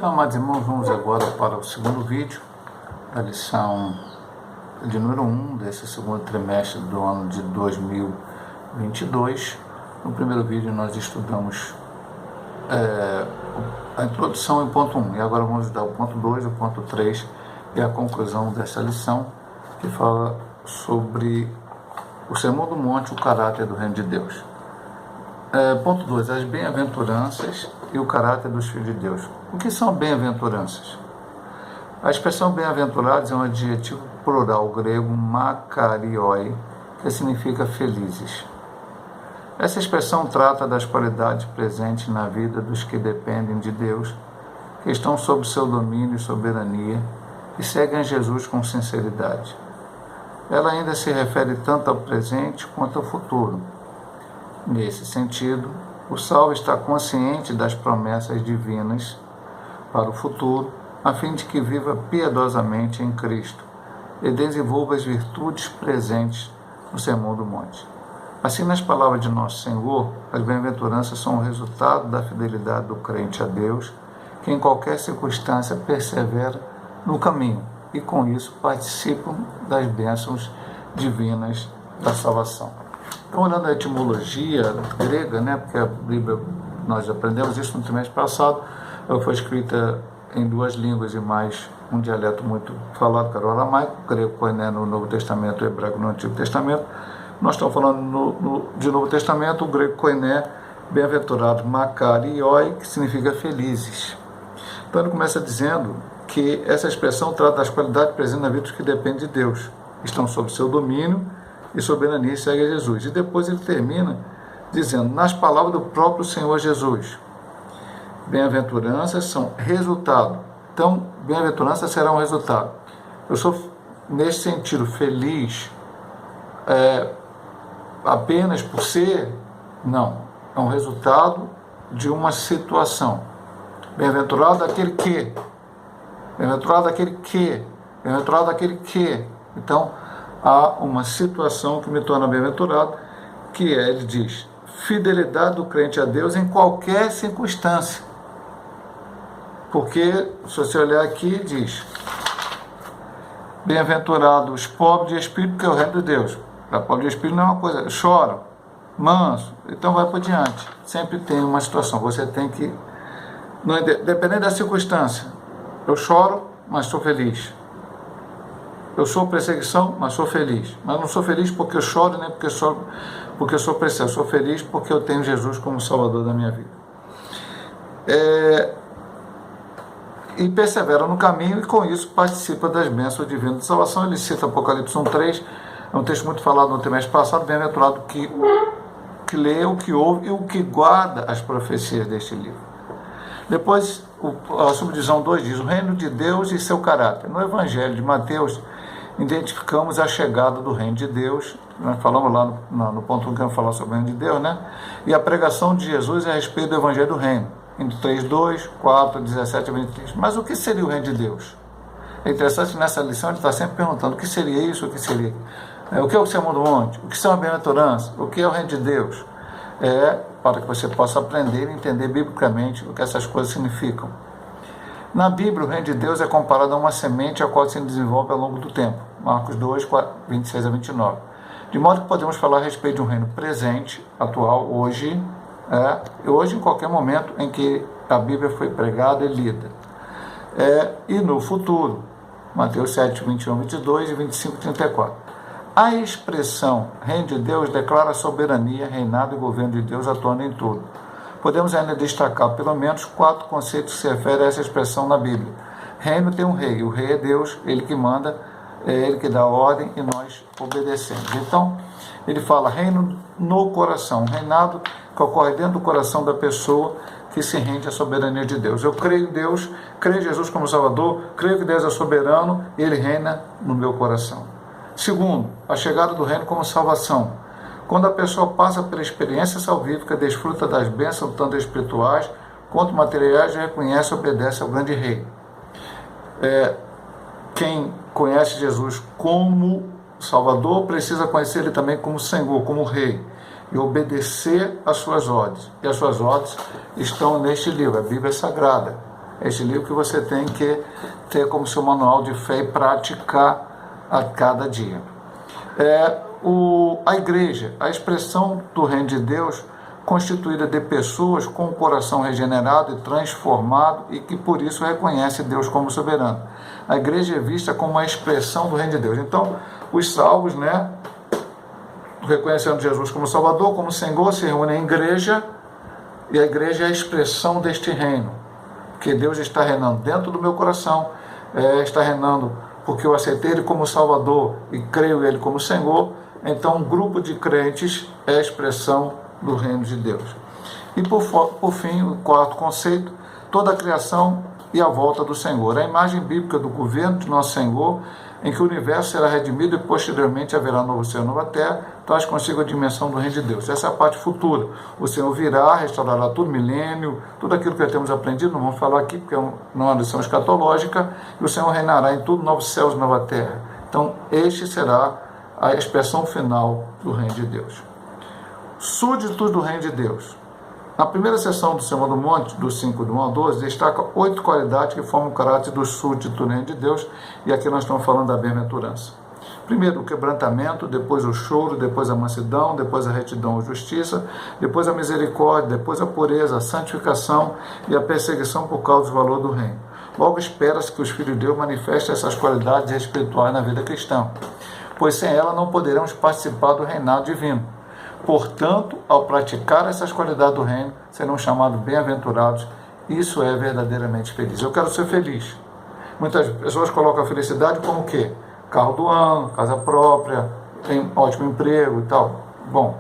Então, amados irmãos, vamos agora para o segundo vídeo da lição de número 1 desse segundo trimestre do ano de 2022. No primeiro vídeo nós estudamos a introdução em ponto 1, e agora vamos estudar o ponto 2, o ponto 3 e a conclusão dessa lição, que fala sobre o Sermão do Monte, o caráter do Reino de Deus. Ponto 2, as bem-aventuranças e o caráter dos filhos de Deus. O que são bem-aventuranças? A expressão bem-aventurados é um adjetivo plural grego makarioi, que significa felizes. Essa expressão trata das qualidades presentes na vida dos que dependem de Deus, que estão sob seu domínio e soberania e seguem a Jesus com sinceridade. Ela ainda se refere tanto ao presente quanto ao futuro. Nesse sentido, o salvo está consciente das promessas divinas para o futuro, a fim de que viva piedosamente em Cristo e desenvolva as virtudes presentes no Sermão do Monte. Assim, nas palavras de nosso Senhor, as bem-aventuranças são o resultado da fidelidade do crente a Deus, que em qualquer circunstância persevera no caminho e, com isso, participam das bênçãos divinas da salvação. Então, olhando a etimologia grega, porque a Bíblia, nós aprendemos isso no trimestre passado, ela foi escrita em duas línguas e mais um dialeto muito falado, que era o aramaico, o grego koiné no Novo Testamento, o hebraico no Antigo Testamento. Nós estamos falando de Novo Testamento, o grego koiné, bem-aventurado, makarioi, que significa felizes. Então ele começa dizendo que essa expressão trata das qualidades presentes na vida dos que dependem de Deus, estão sob seu domínio e soberania e segue a Jesus. E depois ele termina dizendo, nas palavras do próprio Senhor Jesus, bem-aventuranças são resultado. Então, bem-aventurança será um resultado. Eu sou, nesse sentido, feliz apenas por ser? Não. É um resultado de uma situação. Bem-aventurado daquele que. Bem-aventurado daquele que. Bem-aventurado daquele que. Então, há uma situação que me torna bem-aventurado, que ele diz, fidelidade do crente a Deus em qualquer circunstância. Porque, se você olhar aqui, diz, bem-aventurados os pobres de espírito, que é o reino de Deus. Para pobre de espírito não é uma coisa, choram, manso, então vai por diante. Sempre tem uma situação, você tem que, dependendo da circunstância, eu choro, mas sou feliz. Eu sou perseguição, mas sou feliz. Mas não sou feliz porque eu choro, nem porque eu sou perseguido. Eu sou feliz porque eu tenho Jesus como Salvador da minha vida. E persevera no caminho e com isso participa das bênçãos divinas de salvação. Ele cita Apocalipse 1:3, é um texto muito falado no trimestre passado, bem-aventurado que lê, o que ouve e o que guarda as profecias deste livro. Depois, a subdivisão 2 diz, o reino de Deus e seu caráter. No Evangelho de Mateus, identificamos a chegada do reino de Deus, nós falamos lá no ponto 1 que vamos falar sobre o reino de Deus, e a pregação de Jesus a respeito do Evangelho do Reino, em 3:2, 4, 17 a 23. Mas o que seria o reino de Deus? É interessante que nessa lição ele está sempre perguntando o que seria isso, o que seria. O que é o Sermão do Monte? O que são as bem-aventuranças? O que é o reino de Deus? Para que você possa aprender e entender biblicamente o que essas coisas significam. Na Bíblia, o reino de Deus é comparado a uma semente a qual se desenvolve ao longo do tempo. Marcos 2, 26 a 29. De modo que podemos falar a respeito de um reino presente, atual, hoje em qualquer momento em que a Bíblia foi pregada e lida. E no futuro, Mateus 7, 21, 22 e 25, 34. A expressão reino de Deus declara a soberania, reinado e governo de Deus atuando em tudo. Podemos ainda destacar pelo menos 4 conceitos que se referem a essa expressão na Bíblia. Reino tem um rei, o rei é Deus, ele que manda, é ele que dá a ordem e nós obedecemos. Então, ele fala reino no coração, um reinado que ocorre dentro do coração da pessoa que se rende à soberania de Deus. Eu creio em Deus, creio em Jesus como Salvador, creio que Deus é soberano e ele reina no meu coração. Segundo, a chegada do reino como salvação. Quando a pessoa passa pela experiência salvífica, desfruta das bênçãos tanto espirituais quanto materiais, reconhece e obedece ao grande rei. Quem conhece Jesus como Salvador precisa conhecer ele também como Senhor, como Rei, e obedecer às suas ordens. E as suas ordens estão neste livro, a Bíblia Sagrada. este livro que você tem que ter como seu manual de fé e praticar a cada dia. A igreja, a expressão do reino de Deus, constituída de pessoas com o coração regenerado e transformado e que por isso reconhece Deus como soberano. A igreja é vista como uma expressão do reino de Deus. Então, os salvos, reconhecendo Jesus como Salvador, como Senhor, se reúnem em igreja, e a igreja é a expressão deste reino, porque Deus está reinando dentro do meu coração, está reinando porque eu aceitei Ele como Salvador e creio Ele como Senhor. Então, um grupo de crentes é a expressão do reino de Deus. E por fim, o quarto conceito, toda a criação e a volta do Senhor. A imagem bíblica do governo de nosso Senhor, em que o universo será redimido e posteriormente haverá novo céu e nova terra, traz consigo a dimensão do reino de Deus. Essa é a parte futura. O Senhor virá, restaurará tudo, milênio, tudo aquilo que já temos aprendido, não vamos falar aqui porque não é uma lição escatológica, e o Senhor reinará em tudo, novos céus e nova terra. Então, este será a expressão final do reino de Deus. Súditos do reino de Deus. Na primeira sessão do Sermão do Monte, do 5, do 1 ao 12, destaca 8 qualidades que formam o caráter do súdito do reino de Deus, e aqui nós estamos falando da bem-aventurança. Primeiro, o quebrantamento, depois o choro, depois a mansidão, depois a retidão ou justiça, depois a misericórdia, depois a pureza, a santificação e a perseguição por causa do valor do reino. Logo espera-se que os filhos de Deus manifestem essas qualidades espirituais na vida cristã, pois sem ela não poderemos participar do reinado divino. Portanto, ao praticar essas qualidades do reino, serão chamados bem-aventurados. Isso é verdadeiramente feliz. Eu quero ser feliz. Muitas pessoas colocam a felicidade como o quê? Carro do ano, casa própria, tem ótimo emprego e tal. Bom,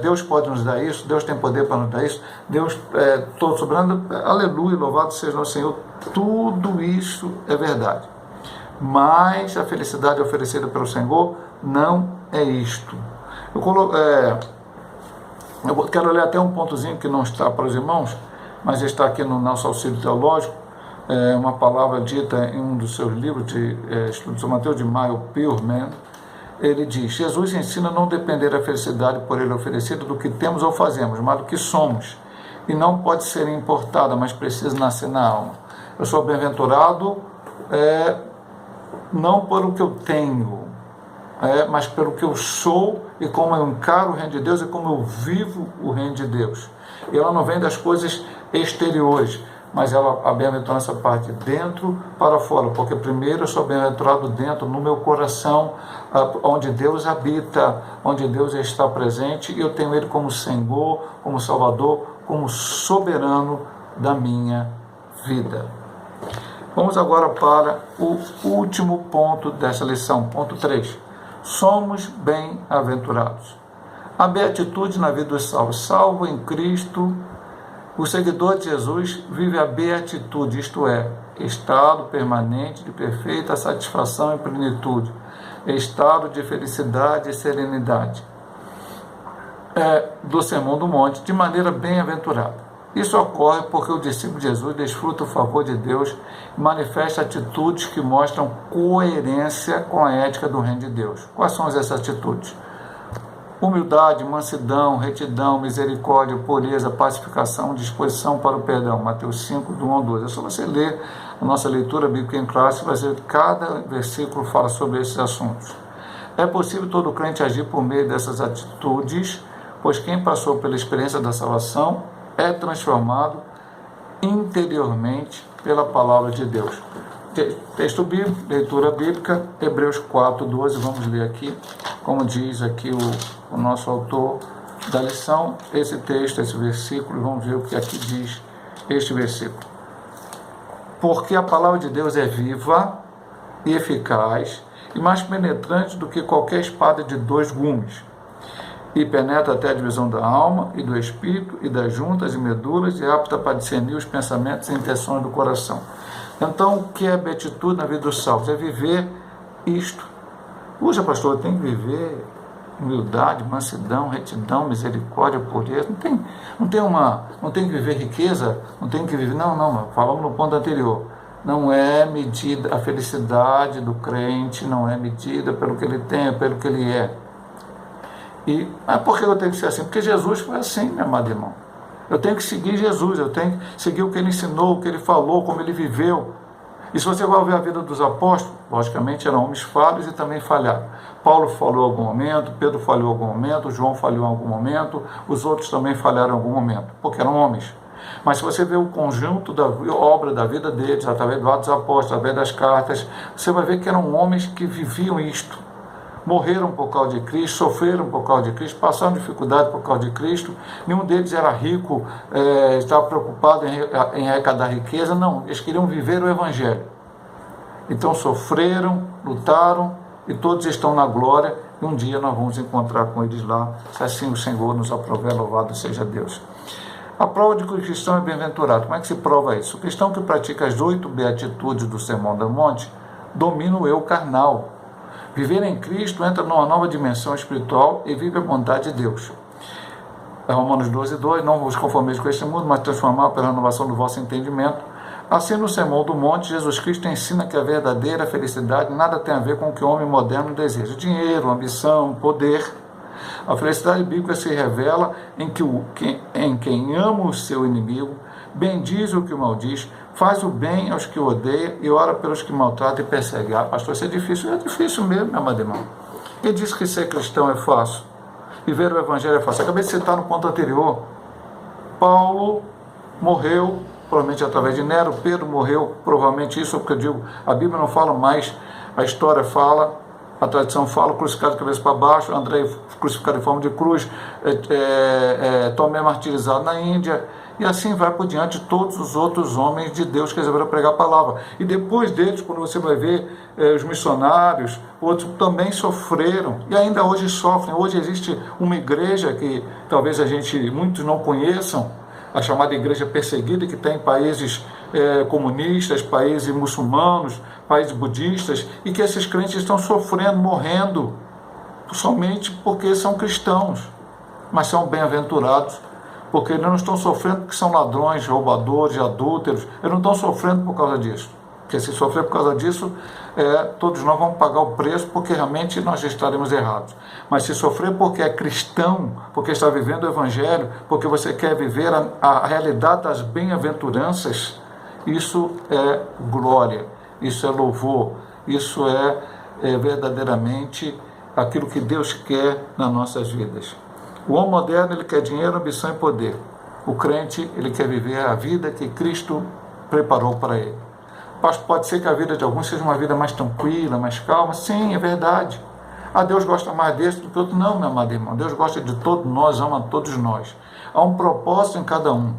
Deus pode nos dar isso, Deus tem poder para nos dar isso, Deus todo soberano, aleluia, louvado seja o Senhor. Tudo isso é verdade. Mas a felicidade oferecida pelo Senhor não é isto. Eu quero ler até um pontozinho que não está para os irmãos, mas está aqui no nosso auxílio teológico, uma palavra dita em um dos seus livros de estudo de São Mateus, de Miles Pullman. Ele diz: Jesus ensina a não depender da felicidade por ele oferecida do que temos ou fazemos, mas do que somos, e não pode ser importada, mas precisa nascer na alma. Eu sou bem-aventurado não por o que eu tenho, mas pelo que eu sou e como eu encaro o reino de Deus e como eu vivo o reino de Deus. E ela não vem das coisas exteriores, mas a bem-aventurança parte de dentro para fora, porque primeiro eu sou bem-aventurado dentro, no meu coração, onde Deus habita, onde Deus está presente, e eu tenho Ele como Senhor, como Salvador, como soberano da minha vida. Vamos agora para o último ponto dessa lição, ponto 3. Somos bem-aventurados. A beatitude na vida dos salvos. Salvo em Cristo, o seguidor de Jesus vive a beatitude, isto é, estado permanente de perfeita satisfação e plenitude, estado de felicidade e serenidade, do Sermão do Monte, de maneira bem-aventurada. Isso ocorre porque o discípulo de Jesus desfruta o favor de Deus e manifesta atitudes que mostram coerência com a ética do reino de Deus. Quais são essas atitudes? Humildade, mansidão, retidão, misericórdia, pureza, pacificação, disposição para o perdão. Mateus 5, do 1 ao 12. É só você ler a nossa leitura bíblica em classe, vai ver que cada versículo fala sobre esses assuntos. É possível todo crente agir por meio dessas atitudes, pois quem passou pela experiência da salvação é transformado interiormente pela palavra de Deus. Texto bíblico, leitura bíblica, Hebreus 4, 12, vamos ler aqui, como diz aqui o nosso autor da lição, esse texto, esse versículo, vamos ver o que aqui diz este versículo. Porque a palavra de Deus é viva e eficaz e mais penetrante do que qualquer espada de 2 gumes, e penetra até a divisão da alma e do espírito e das juntas e medulas, e é apta para discernir os pensamentos e intenções do coração. Então, o que é a beatitude na vida dos salvos? É viver isto. Puxa, pastor, eu tenho que viver humildade, mansidão, retidão, misericórdia, pureza. Não tem que viver riqueza, não tem que viver... Não, falamos no ponto anterior. Não é medida, a felicidade do crente não é medida pelo que ele tem, pelo que ele é. Mas por que eu tenho que ser assim? Porque Jesus foi assim, meu amado irmão. Eu tenho que seguir Jesus, eu tenho que seguir o que ele ensinou, o que ele falou, como ele viveu. E se você vai ver a vida dos apóstolos, logicamente eram homens falhos e também falharam. Paulo falhou em algum momento, Pedro falhou em algum momento, João falhou em algum momento, os outros também falharam em algum momento, porque eram homens. Mas se você vê o conjunto da obra da vida deles, através dos Atos dos Apóstolos, através das cartas, você vai ver que eram homens que viviam isto. Morreram por causa de Cristo, sofreram por causa de Cristo, passaram dificuldade por causa de Cristo. Nenhum deles era rico, estava preocupado em arrecadar riqueza. Não, eles queriam viver o Evangelho. Então sofreram, lutaram e todos estão na glória. E um dia nós vamos encontrar com eles lá, se assim o Senhor nos aprover, louvado seja Deus. A prova de que o cristão é bem-aventurado. Como é que se prova isso? O cristão que pratica as 8 beatitudes do Sermão do Monte domina o eu carnal. Viver em Cristo entra numa nova dimensão espiritual e vive a vontade de Deus. Romanos 12:2, não vos conformeis com este mundo, mas transformar pela renovação do vosso entendimento. Assim, no Sermão do Monte, Jesus Cristo ensina que a verdadeira felicidade nada tem a ver com o que o homem moderno deseja. Dinheiro, ambição, poder. A felicidade bíblica se revela em quem ama o seu inimigo, bendiz o que o maldiz, faz o bem aos que o odeiam e ora pelos que maltratam e perseguem. Ah, pastor, isso é difícil. É difícil mesmo, meu amado irmão. Quem disse que ser cristão é fácil? Viver o Evangelho é fácil. Acabei de citar no ponto anterior. Paulo morreu, provavelmente através de Nero. Pedro morreu, provavelmente isso, porque eu digo, a Bíblia não fala mais, a história fala, a tradição fala, crucificado de cabeça para baixo, André crucificado em forma de cruz, Tomé martirizado na Índia, e assim vai por diante todos os outros homens de Deus que resolveram pregar a palavra. E depois deles, quando você vai ver os missionários, outros também sofreram, e ainda hoje sofrem. Hoje existe uma igreja que talvez muitos não conheçam, a chamada igreja perseguida, que tem países comunistas, países muçulmanos, países budistas, e que esses crentes estão sofrendo, morrendo, somente porque são cristãos, mas são bem-aventurados, porque eles não estão sofrendo porque são ladrões, roubadores, adúlteros, eles não estão sofrendo por causa disso. Porque se sofrer por causa disso, todos nós vamos pagar o preço, porque realmente nós estaremos errados. Mas se sofrer porque é cristão, porque está vivendo o Evangelho, porque você quer viver a realidade das bem-aventuranças, isso é glória, isso é louvor, isso é verdadeiramente aquilo que Deus quer nas nossas vidas. O homem moderno, ele quer dinheiro, ambição e poder. O crente, ele quer viver a vida que Cristo preparou para ele. Pode ser que a vida de alguns seja uma vida mais tranquila, mais calma. Sim, é verdade. Deus gosta mais desse do que outro. Não, meu amado irmão. Deus gosta de todos nós, ama todos nós. Há um propósito em cada um.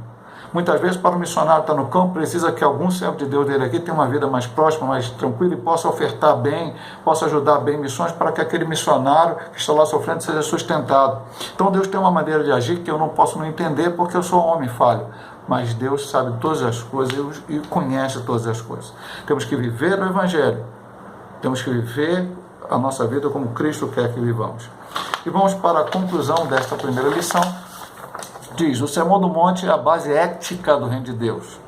Muitas vezes, para o missionário estar no campo, precisa que algum servo de Deus dele aqui tenha uma vida mais próxima, mais tranquila, e possa ofertar bem, possa ajudar bem missões, para que aquele missionário que está lá sofrendo seja sustentado. Então Deus tem uma maneira de agir que eu não posso não entender, porque eu sou homem falho. Mas Deus sabe todas as coisas e conhece todas as coisas. Temos que viver o Evangelho. Temos que viver a nossa vida como Cristo quer que vivamos. E vamos para a conclusão desta primeira lição. Diz, o Sermão do Monte é a base ética do reino de Deus.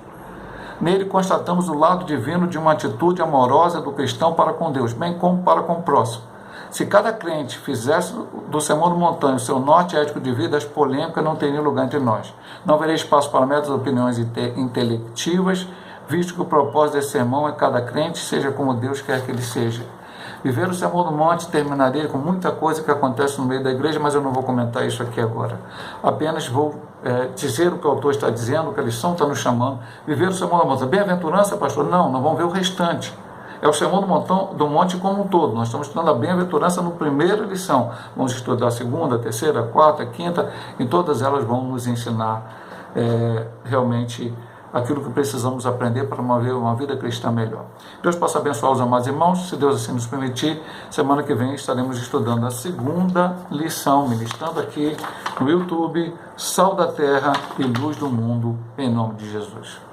Nele constatamos o lado divino de uma atitude amorosa do cristão para com Deus, bem como para com o próximo. Se cada crente fizesse do Sermão do Monte o seu norte ético de vida, as polêmicas não teriam lugar entre nós. Não haveria espaço para meras opiniões intelectivas, visto que o propósito desse sermão é que cada crente seja como Deus quer que ele seja. Viver o Sermão do Monte terminaria com muita coisa que acontece no meio da igreja, mas eu não vou comentar isso aqui agora. Apenas vou dizer o que o autor está dizendo, o que a lição está nos chamando. Viver o Sermão do Monte. Bem-aventurança, pastor? Não, nós vamos ver o restante. É o Sermão do Monte como um todo. Nós estamos estudando a bem-aventurança no primeira lição. Vamos estudar a segunda, a terceira, a quarta, a quinta, e todas elas vão nos ensinar realmente aquilo que precisamos aprender para viver uma vida cristã melhor. Deus possa abençoar os amados irmãos. Se Deus assim nos permitir, semana que vem estaremos estudando a segunda lição, ministrando aqui no YouTube, Sal da Terra e Luz do Mundo, em nome de Jesus.